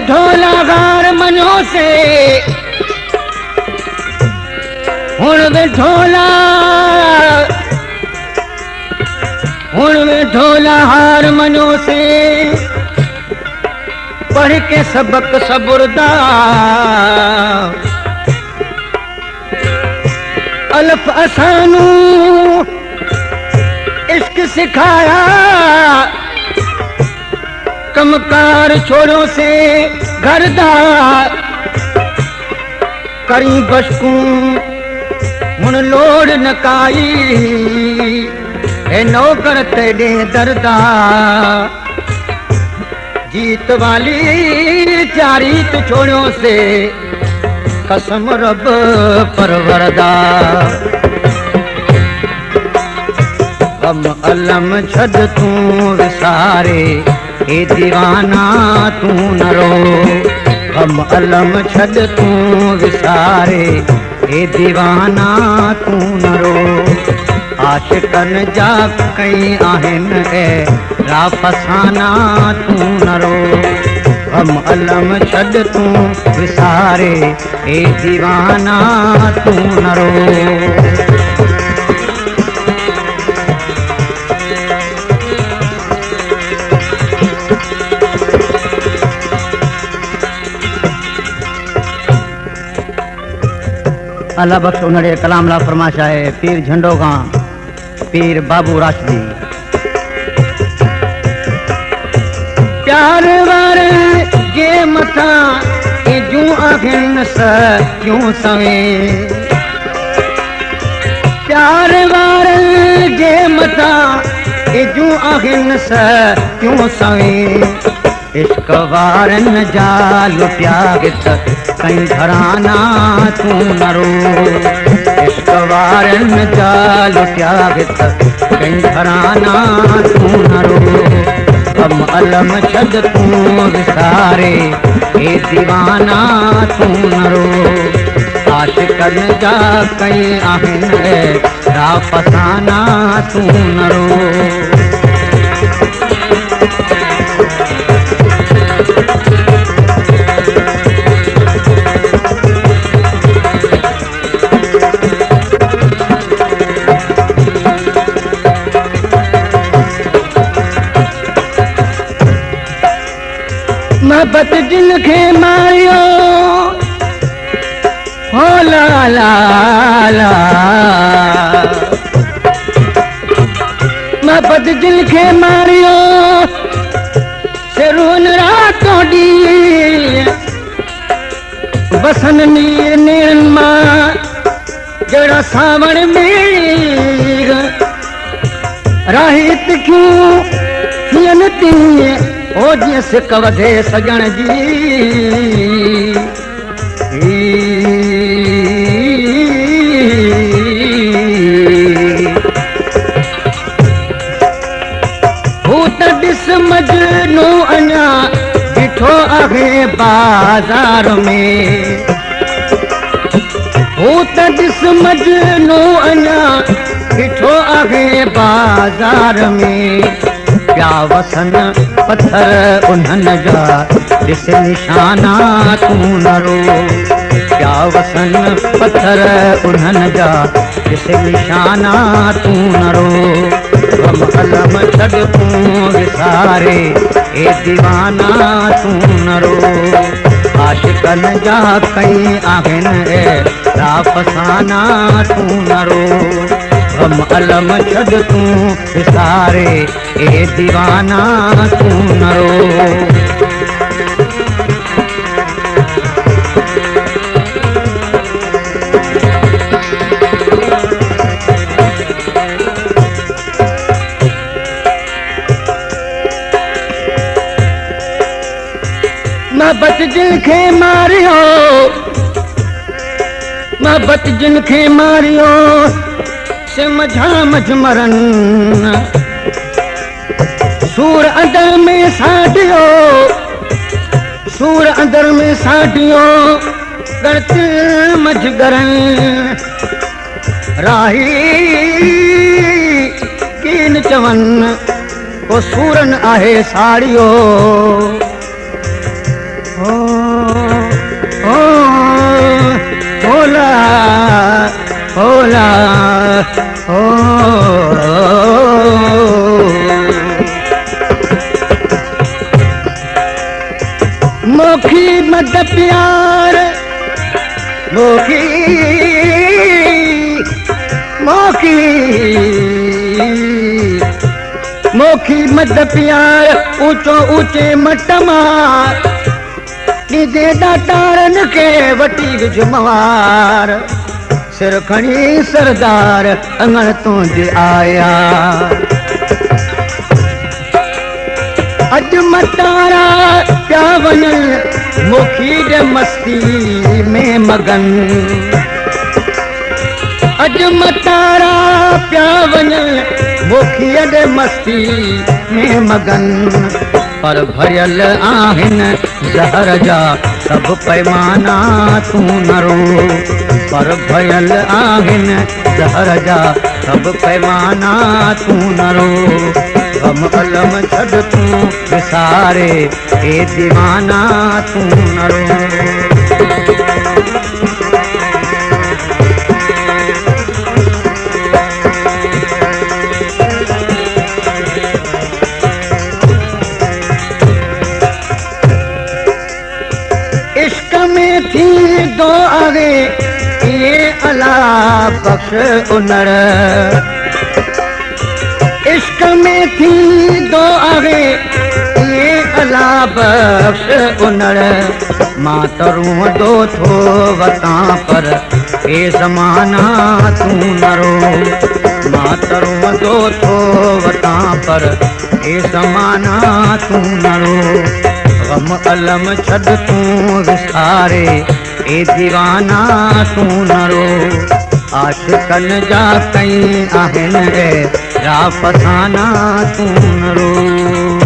ढोला गार मनो से हुण वे ढोला हार मनो से पढ़ के सबक सबुरदा अल्फ असानू इश्क सिखाया कमकार छोड़ो से घरदा करी बशकू हुन लोड़ नकाई ए नौकर तेरे दरदा जीत वाली चारी तो छोड़ो से कसम रब परवरदा गम अलम छद तू विसारे ए दीवाना तू न रो गम अलम छद तू विसारे ए दीवाना तू न रो आशिकन जा कई आहिन ए राफसाना तू न रो गम अलम छद तू विसारे ए दीवाना तू न रो अल्लाह बख्श उन्हें कलाम ला फरमाशा है पीर झंडो का पीर बाबू राशदी प्यार वार जे मथा ए जूं आखिन स क्यों सवे प्यार वार जे मथा ए जूं आखिन स क्यों सवे इश्क वारन जा लुटिया गित कहीं घराना तू न रो इश्क वारन जा लुटिया गित कहीं घराना तू न रो गम अलम छद तू विसारे ए दीवाना तू न रो आशिकन जा कहीं आहिन राफसाना तू न रो मोहब्बत जिनखे मारियो हो ला ला ला मोहब्बत जिनखे मारियो सिरून रातों डी बसन नीर नीरन मां जड़ा सावण में राहित क्यों थियन तीए ओ जिस कवधे सजण जी भूत दिस मजनू अञा बिठो आहे बाजार में भूत दिस मजनू अञा बिठो आहे बाजार में क्या वसन पत्थर उन्हन जा दिस निशाना तू न रो क्या वसन पत्थर उन्हन जा दिस निशाना तू न रो गम अलम छद तू विसारे ए दीवाना तू न रो आशिकन जा कई आहिन राफसाना तू न रो गम अलम छद तू विसारे ए दीवाना तू न रो मोहब्बत जिनखे मारियो मोहब्बत जिनखे मारियो समझा मजमरन सूर अंदर में साटियो सूर अंदर में साटियो करते मजगरन राही कीन चवन को सूरन आहे साड़ियो ओ होला होला ओ मोखी मद प्यार मोखी मोखी मोखी मद प्यार ऊंचो ऊंचे मट मार नीजे डाटारन के वटी जुमवार सिर खणी सरदार अंगण तुझे आया अज मतारा क्या वञन मोखी दे मस्ती में मगन अज मतारा प्या वञन मोखी दे मस्ती में मगन पर भरियल आहिन ज़हर जा सब पैमाना तू न रो पर भरियल आहिन ज़हर जा सब पैमाना तू न रो गम अलम छड़ तू विसारे ए दीवाना तू न रो इश्क में थी दो आगे ये अला बख्श उनर इश्क में थी दो आगे ये अला बख्श उनर मां तरूं दो थो वता पर ए ज़माना तू न रो मां तरूं दो थो वता पर ए ज़माना तू न रो गम अलम छड़ तू विसारे ए दीवाना तू न रो आशिकन जा कई आहिन रा फसाना तू न रो